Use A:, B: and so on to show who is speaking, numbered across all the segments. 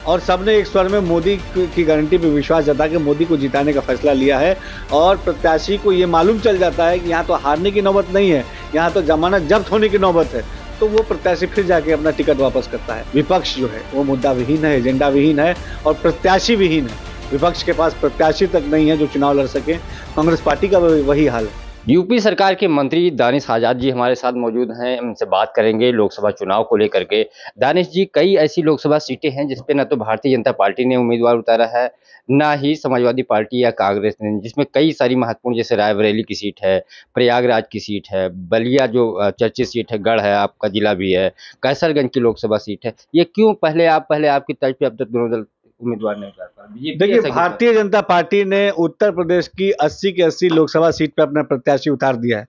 A: और सबने एक स्वर में मोदी की गारंटी पे विश्वास जता के मोदी को जिताने का फैसला लिया है। और प्रत्याशी को ये मालूम चल जाता है कि यहाँ तो हारने की नौबत नहीं है, यहाँ तो जमानत जब्त होने की नौबत है, तो वो प्रत्याशी फिर जाके अपना टिकट वापस करता है। विपक्ष जो है वो मुद्दा विहीन है, एजेंडा विहीन है और प्रत्याशी विहीन है। विपक्ष के पास प्रत्याशी तक नहीं है जो चुनाव लड़ सके। कांग्रेस पार्टी का वही हाल है।
B: यूपी सरकार के मंत्री दानिश आजाद जी हमारे साथ मौजूद हैं। उनसे बात करेंगे लोकसभा चुनाव को लेकर के। दानिश जी, कई ऐसी लोकसभा सीटें हैं जिसपे न तो भारतीय जनता पार्टी ने उम्मीदवार उतारा है, ना ही समाजवादी पार्टी या कांग्रेस ने, जिसमें कई सारी महत्वपूर्ण, जैसे रायबरेली की सीट है, प्रयागराज की सीट है, बलिया जो चर्चित सीट है, गढ़ है, आपका जिला भी है, कैसरगंज की लोकसभा सीट है। ये क्यों पहले आपकी तर्ज पे अब तक दोनों दल उम्मीदवार नहीं उतार पा रहे?
A: देखिए, भारतीय जनता पार्टी ने उत्तर प्रदेश की 80 के 80 लोकसभा सीट पर अपना प्रत्याशी उतार दिया है।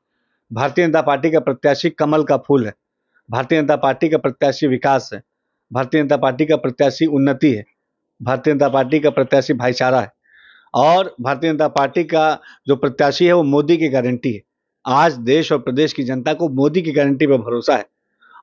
A: भारतीय जनता पार्टी का प्रत्याशी कमल का फूल है। भारतीय जनता पार्टी का प्रत्याशी विकास है। भारतीय जनता पार्टी का प्रत्याशी उन्नति है। भारतीय जनता पार्टी का प्रत्याशी भाईचारा है। और भारतीय जनता पार्टी का जो प्रत्याशी है वो मोदी की गारंटी है। आज देश और प्रदेश की जनता को मोदी की गारंटी पर भरोसा है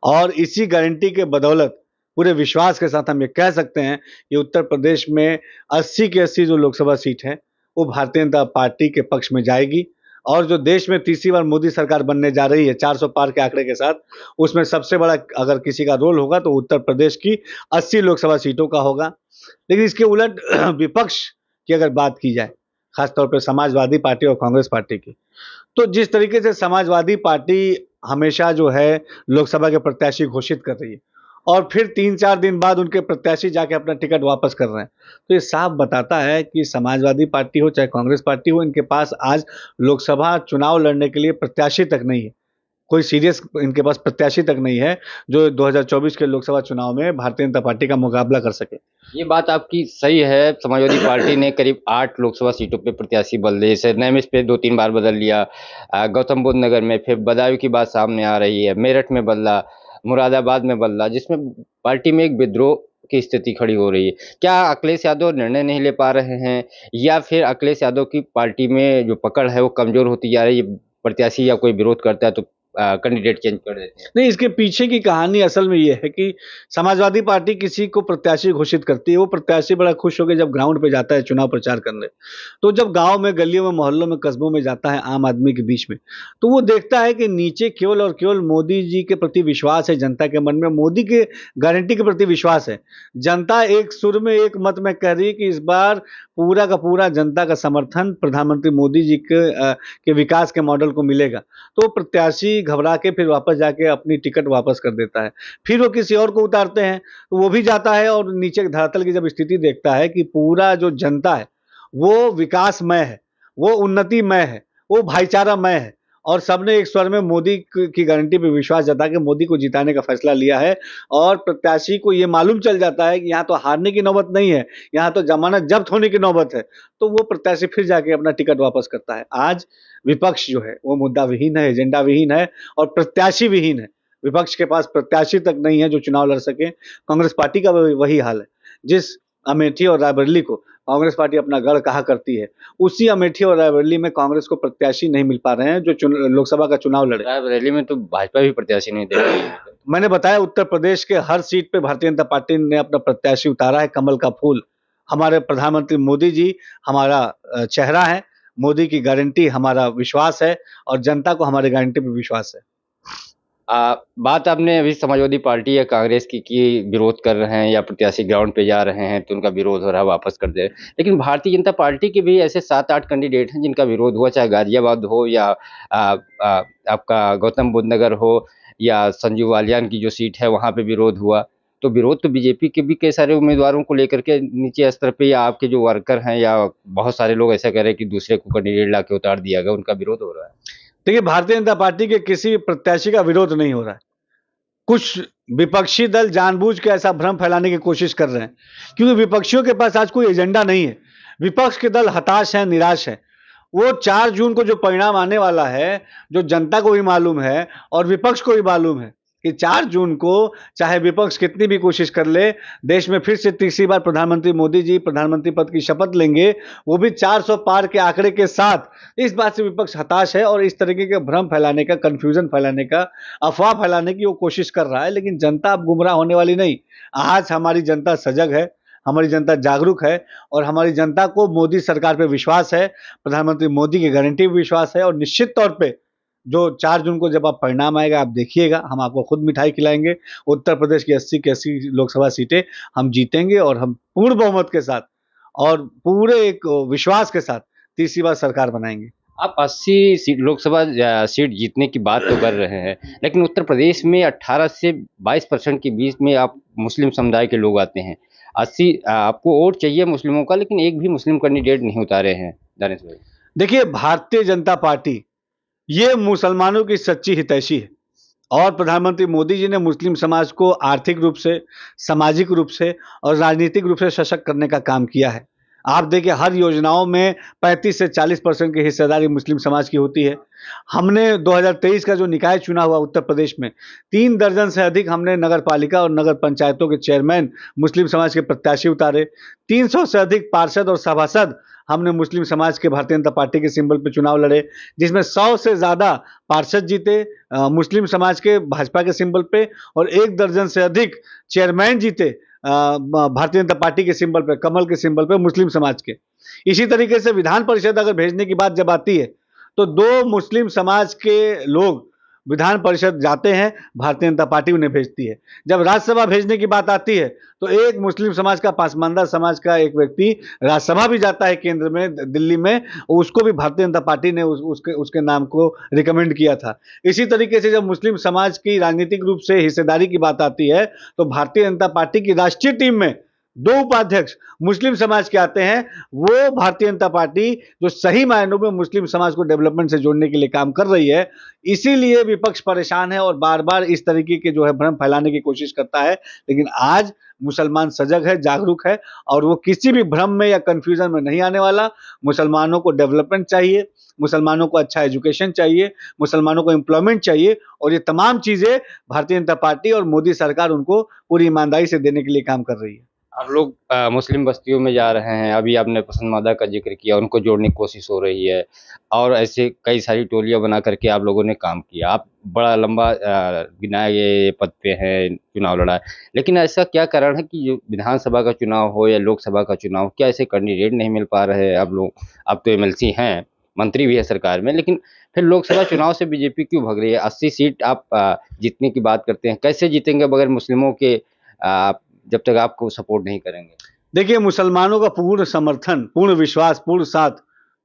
A: और इसी गारंटी के बदौलत पूरे विश्वास के साथ हम ये कह सकते हैं कि उत्तर प्रदेश में 80 की 80 जो लोकसभा सीट है वो भारतीय जनता पार्टी के पक्ष में जाएगी। और जो देश में तीसरी बार मोदी सरकार बनने जा रही है 400 पार के आंकड़े के साथ, उसमें सबसे बड़ा अगर किसी का रोल होगा तो उत्तर प्रदेश की 80 लोकसभा सीटों का होगा। लेकिन इसके उलट विपक्ष की अगर बात की जाए, खासतौर पर समाजवादी पार्टी और कांग्रेस पार्टी की, तो जिस तरीके से समाजवादी पार्टी हमेशा जो है लोकसभा के प्रत्याशी घोषित कर रही है और फिर 3-4 दिन बाद उनके प्रत्याशी जाके अपना टिकट वापस कर रहे हैं, तो ये साफ बताता है कि समाजवादी पार्टी हो चाहे कांग्रेस पार्टी हो, इनके पास आज लोकसभा चुनाव लड़ने के लिए प्रत्याशी तक नहीं है। कोई सीरियस इनके पास प्रत्याशी तक नहीं है जो 2024 के लोकसभा चुनाव में भारतीय जनता पार्टी का मुकाबला कर सके।
B: ये बात आपकी सही है। समाजवादी पार्टी ने करीब 8 लोकसभा सीटों पे प्रत्याशी बदले, जैसे नैमिष पे 2-3 बार बदल लिया, गौतम बुद्ध नगर में, फिर बदायूं की बात सामने आ रही है, मेरठ में बदला, मुरादाबाद में बदला, जिसमें पार्टी में एक विद्रोह की स्थिति खड़ी हो रही है। क्या अखिलेश यादव निर्णय नहीं ले पा रहे हैं, या फिर अखिलेश यादव की पार्टी में जो पकड़ है वो कमजोर होती जा रही है? प्रत्याशी या कोई विरोध करता है तो कैंडिडेट चेंज कर देते हैं।
A: नहीं, इसके पीछे की कहानी असल में ये है कि समाजवादी पार्टी किसी को प्रत्याशी घोषित करती है, वो प्रत्याशी बड़ा खुश होकर जब ग्राउंड पे जाता है चुनाव प्रचार करने, तो जब गांव में, गलियों में, मोहल्लों में, कस्बों में जाता है आम आदमी के बीच में, तो वो देखता है कि नीचे केवल और केवल मोदी जी के प्रति विश्वास है। जनता के मन में मोदी के गारंटी के प्रति विश्वास है। जनता एक सुर में, एक मत में कह रही है कि इस बार पूरा का पूरा जनता का समर्थन प्रधानमंत्री मोदी जी के विकास के मॉडल को मिलेगा। तो प्रत्याशी घबरा के फिर वापस जाके अपनी टिकट वापस कर देता है। फिर वो किसी और को उतारते हैं तो वो भी जाता है और नीचे धरातल की जब स्थिति देखता है कि पूरा जो जनता है वो विकासमय है, वो उन्नतिमय है, वो भाईचारामय है और सबने एक स्वर में मोदी की गारंटी पे विश्वास जता के मोदी को जिताने का फैसला लिया है। और प्रत्याशी को ये मालूम चल जाता है कि यहाँ तो हारने की नौबत नहीं है, यहाँ तो जमानत जब्त होने की नौबत है, तो वो प्रत्याशी फिर जाके अपना टिकट वापस करता है। आज विपक्ष जो है वो मुद्दा विहीन है, एजेंडा विहीन है और प्रत्याशी विहीन है। विपक्ष के पास प्रत्याशी तक नहीं है जो चुनाव लड़ सके। कांग्रेस पार्टी का वही हाल है। जिस अमेठी और रायबरेली को कांग्रेस पार्टी अपना गढ़ कहा करती है, उसी अमेठी और रायबरेली में कांग्रेस को प्रत्याशी नहीं मिल पा रहे हैं जो लोकसभा का चुनाव लड़े।
B: रायबरेली में तो भाजपा भी प्रत्याशी नहीं दे रही है।
A: मैंने बताया, उत्तर प्रदेश के हर सीट पे भारतीय जनता पार्टी ने अपना प्रत्याशी उतारा है। कमल का फूल हमारे प्रधानमंत्री मोदी जी हमारा चेहरा है, मोदी की गारंटी हमारा विश्वास है और जनता को हमारी गारंटी पे विश्वास है।
B: बात आपने अभी समाजवादी पार्टी या कांग्रेस की विरोध कर रहे हैं या प्रत्याशी ग्राउंड पे जा रहे हैं तो उनका विरोध हो रहा है, वापस कर दे रहे हैं। लेकिन भारतीय जनता पार्टी के भी ऐसे 7-8 कैंडिडेट हैं जिनका विरोध हुआ, चाहे गाजियाबाद हो या आपका गौतम बुद्ध नगर हो या संजू बालियान की जो सीट है वहाँ पे विरोध हुआ। तो विरोध तो बीजेपी के भी कई सारे उम्मीदवारों को लेकर के नीचे स्तर पे, या आपके जो वर्कर हैं या बहुत सारे लोग ऐसा कह रहे हैं कि दूसरे को कैंडिडेट ला के उतार दिया गया, उनका विरोध हो रहा है।
A: देखिए, भारतीय जनता पार्टी के किसी प्रत्याशी का विरोध नहीं हो रहा है। कुछ विपक्षी दल जानबूझ के ऐसा भ्रम फैलाने की कोशिश कर रहे हैं क्योंकि विपक्षियों के पास आज कोई एजेंडा नहीं है। विपक्ष के दल हताश हैं, निराश हैं। वो 4 जून को जो परिणाम आने वाला है, जो जनता को भी मालूम है और विपक्ष को भी मालूम है कि 4 जून को चाहे विपक्ष कितनी भी कोशिश कर ले, देश में फिर से तीसरी बार प्रधानमंत्री मोदी जी प्रधानमंत्री पद की शपथ लेंगे, वो भी 400 पार के आंकड़े के साथ। इस बात से विपक्ष हताश है और इस तरीके के भ्रम फैलाने का, कंफ्यूजन फैलाने का, अफवाह फैलाने की वो कोशिश कर रहा है। लेकिन जनता अब गुमराह होने वाली नहीं। आज हमारी जनता सजग है, हमारी जनता जागरूक है और हमारी जनता को मोदी सरकार पे विश्वास है, प्रधानमंत्री मोदी की गारंटी पे विश्वास है और निश्चित तौर पे जो 4 जून को जब आप परिणाम आएगा आप देखिएगा, हम आपको खुद मिठाई खिलाएँगे। उत्तर प्रदेश की 80 की 80 लोकसभा सीटें हम जीतेंगे और हम पूर्ण बहुमत के साथ और पूरे एक विश्वास के साथ तीसरी बार सरकार बनाएँगे।
B: आप 80 सीट लोकसभा सीट जीतने की बात तो कर रहे हैं, लेकिन उत्तर प्रदेश में 18 से 22% के बीच में आप मुस्लिम समुदाय के लोग आते हैं। 80 आपको वोट चाहिए मुस्लिमों का, लेकिन एक भी मुस्लिम कैंडिडेट नहीं उतारे हैं दानिश भाई।
A: देखिए, भारतीय जनता पार्टी ये मुसलमानों की सच्ची हितैषी है और प्रधानमंत्री मोदी जी ने मुस्लिम समाज को आर्थिक रूप से, सामाजिक रूप से और राजनीतिक रूप से सशक्त करने का काम किया है। आप देखिए हर योजनाओं में 35 से 40% की हिस्सेदारी मुस्लिम समाज की होती है। हमने 2023 का जो निकाय चुना हुआ उत्तर प्रदेश में 3 दर्जन से अधिक हमने नगर पालिका और नगर पंचायतों के चेयरमैन मुस्लिम समाज के प्रत्याशी उतारे। 300 से अधिक पार्षद और सभासद हमने मुस्लिम समाज के भारतीय जनता पार्टी के सिंबल पे चुनाव लड़े, जिसमें 100 से ज़्यादा पार्षद जीते मुस्लिम समाज के भाजपा के सिंबल पे और 1 दर्जन से अधिक चेयरमैन जीते भारतीय जनता पार्टी के सिंबल पे, कमल के सिंबल पे मुस्लिम समाज के। इसी तरीके से विधान परिषद अगर भेजने की बात जब आती है, तो 2 मुस्लिम समाज के लोग विधान परिषद जाते हैं, भारतीय जनता पार्टी उन्हें भेजती है। जब राज्यसभा भेजने की बात आती है, तो एक मुस्लिम समाज का, पासमानदा समाज का एक व्यक्ति राज्यसभा भी जाता है केंद्र में, दिल्ली में, उसको भी भारतीय जनता पार्टी ने उसके नाम को रिकमेंड किया था। इसी तरीके से जब मुस्लिम समाज की राजनीतिक रूप से हिस्सेदारी की बात आती है, तो भारतीय जनता पार्टी की राष्ट्रीय टीम में 2 उपाध्यक्ष मुस्लिम समाज के आते हैं। वो भारतीय जनता पार्टी जो सही मायनों में मुस्लिम समाज को डेवलपमेंट से जोड़ने के लिए काम कर रही है, इसीलिए विपक्ष परेशान है और बार-बार इस तरीके के जो है भ्रम फैलाने की कोशिश करता है। लेकिन आज मुसलमान सजग है, जागरूक है और वो किसी भी भ्रम में या कन्फ्यूजन में नहीं आने वाला। मुसलमानों को डेवलपमेंट चाहिए, मुसलमानों को अच्छा एजुकेशन चाहिए, मुसलमानों को एम्प्लॉयमेंट चाहिए और ये तमाम चीज़ें भारतीय जनता पार्टी और मोदी सरकार उनको पूरी ईमानदारी से देने के लिए काम कर रही है।
B: आप लोग मुस्लिम बस्तियों में जा रहे हैं, अभी आपने पसंदीदा का जिक्र किया, उनको जोड़ने की कोशिश हो रही है और ऐसे कई सारी टोलियां बना करके आप लोगों ने काम किया। आप बड़ा लंबा गिनाए गए पद पे हैं, चुनाव लड़ा है, लेकिन ऐसा क्या कारण है कि जो विधानसभा का चुनाव हो या लोकसभा का चुनाव हो, क्या ऐसे कैंडिडेट नहीं मिल पा रहे हैं? आप तो एमएलसी हैं, मंत्री भी है सरकार में, लेकिन फिर लोकसभा चुनाव से बीजेपी क्यों भाग रही है? 80 सीट आप जीतने की बात करते हैं, कैसे जीतेंगे बगैर मुस्लिमों के, जब तक आपको सपोर्ट नहीं करेंगे?
A: देखिए, मुसलमानों का पूर्ण समर्थन, पूर्ण विश्वास, पूर्ण साथ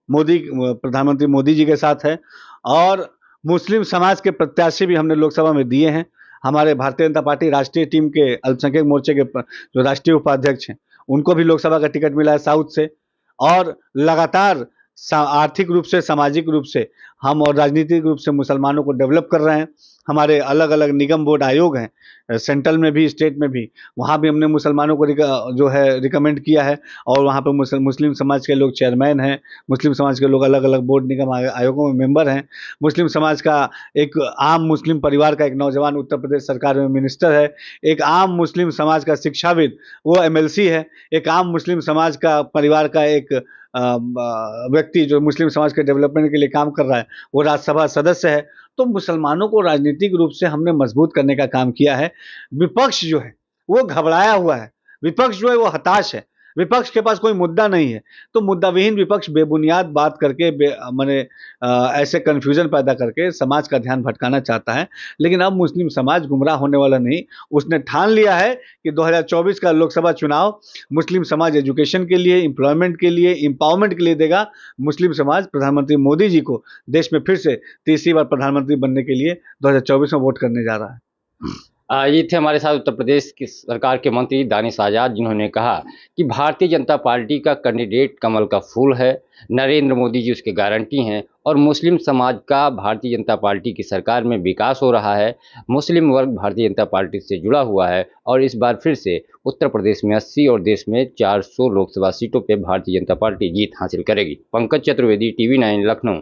A: प्रधानमंत्री मोदी जी के साथ है और मुस्लिम समाज के प्रत्याशी भी हमने लोकसभा में दिए हैं। हमारे भारतीय जनता पार्टी राष्ट्रीय टीम के अल्पसंख्यक मोर्चे के जो राष्ट्रीय उपाध्यक्ष हैं, उनको भी लोकसभा का टिकट मिला है साउथ से और लगातार आर्थिक रूप से, सामाजिक रूप से हम और राजनीतिक रूप से मुसलमानों को डेवलप कर रहे हैं। हमारे अलग-अलग निगम बोर्ड आयोग हैं, सेंट्रल में भी, स्टेट में भी, वहाँ भी हमने मुसलमानों को जो है रिकमेंड किया है और वहाँ पे मुस्लिम समाज के लोग चेयरमैन हैं, मुस्लिम समाज के लोग अलग-अलग बोर्ड निगम आयोगों में मेंबर हैं। मुस्लिम समाज का एक आम मुस्लिम परिवार का एक नौजवान उत्तर प्रदेश सरकार में मिनिस्टर है, एक आम मुस्लिम समाज का शिक्षाविद वो एमएलसी है, एक आम मुस्लिम समाज का परिवार का एक व्यक्ति जो मुस्लिम समाज के डेवलपमेंट के लिए काम कर रहा है, वो राज्यसभा सदस्य है। तो मुसलमानों को राजनीतिक रूप से हमने मजबूत करने का काम किया है। विपक्ष जो है, वो घबराया हुआ है। विपक्ष जो है वो हताश है। विपक्ष के पास कोई मुद्दा नहीं है। तो मुद्दाविहीन विपक्ष बेबुनियाद बात करके ऐसे कन्फ्यूजन पैदा करके समाज का ध्यान भटकाना चाहता है। लेकिन अब मुस्लिम समाज गुमराह होने वाला नहीं। उसने ठान लिया है कि 2024 का लोकसभा चुनाव मुस्लिम समाज एजुकेशन के लिए, एम्प्लॉयमेंट के लिए, एम्पावरमेंट के लिए देगा। मुस्लिम समाज प्रधानमंत्री मोदी जी को देश में फिर से तीसरी बार प्रधानमंत्री बनने के लिए 2024 में वोट करने जा रहा है।
B: ये थे हमारे साथ उत्तर प्रदेश की सरकार के मंत्री दानिश आज़ाद, जिन्होंने कहा कि भारतीय जनता पार्टी का कैंडिडेट कमल का फूल है, नरेंद्र मोदी जी उसके गारंटी हैं और मुस्लिम समाज का भारतीय जनता पार्टी की सरकार में विकास हो रहा है। मुस्लिम वर्ग भारतीय जनता पार्टी से जुड़ा हुआ है और इस बार फिर से उत्तर प्रदेश में 80 और देश में 400 लोकसभा सीटों पर भारतीय जनता पार्टी जीत हासिल करेगी। पंकज चतुर्वेदी, TV9 लखनऊ।